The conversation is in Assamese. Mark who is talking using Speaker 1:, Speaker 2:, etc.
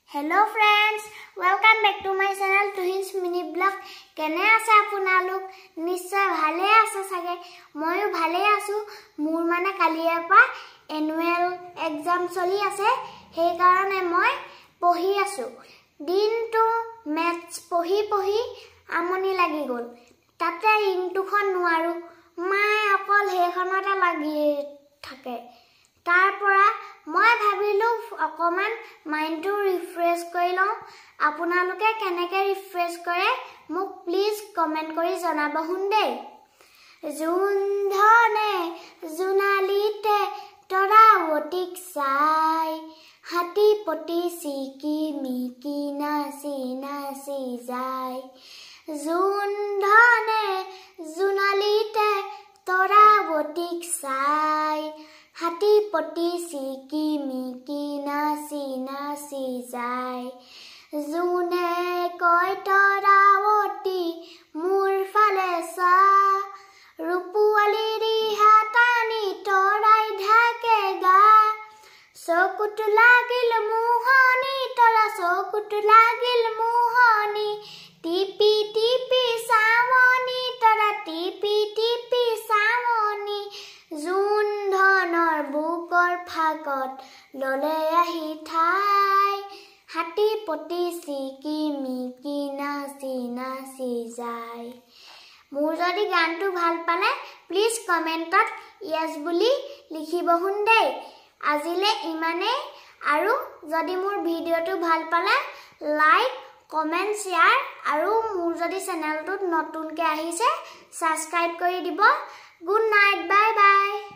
Speaker 1: Hello friends, welcome back to my channel Tuhin's Mini Blog. Kene ase apunaluk nischoy bhale ase sage moyo bhale asu mur mane kaliye pa annual exam choli ase he karone moi pohi asu din to maths pohi amoni lagi gol tate into khon nuaru mai akol he khonata lagi thake tar pora মই ভাবিলো অকমান মাইন্ডটো ৰিফ্ৰেশ কৰি লওঁ আপোনালোকে কেনেকৈ ৰিফ্ৰেশ কৰে মোক প্লিজ কমেন্ট কৰি জনাব হুন্দে জুন ধনে জুনালিতে তৰাৱতীক চাই হাতী পতি চিকি মিকি নাচি নাচি যায় জুন ধনে জুনালিতে তৰাৱতীক চাই হাতী পতি চিকি মিকি নাচি নাচি যায় জুনে কয় তৰাৱতী মোৰ ফালে চা ৰূপৱালী ৰিহা টানি তৰাই ঢাকে গা চকুত লাগিল মোহনী তৰা চকুত লাগিল মোহনী টিপি টিপি চামনি তৰা টিপি টিপি চামনি জুন ধনৰ বুকৰ ফাগত ললে আহি ঠাই হাতী পতি চিকি মিকি নাচি নাচি যায় মোৰ যদি গানটো ভাল পালে প্লিজ কমেন্টত ইয়েস বুলি লিখিব হুন্দে আজিলে ইমানে আৰু যদি মোৰ ভিডিওটো ভাল পালে লাইক কমেন্ট শেয়াৰ আৰু মোৰ যদি চেনেলটো নতুনকৈ আহিছে সাবস্ক্ৰাইব কৰি দিব গুড নাইট বাই বাই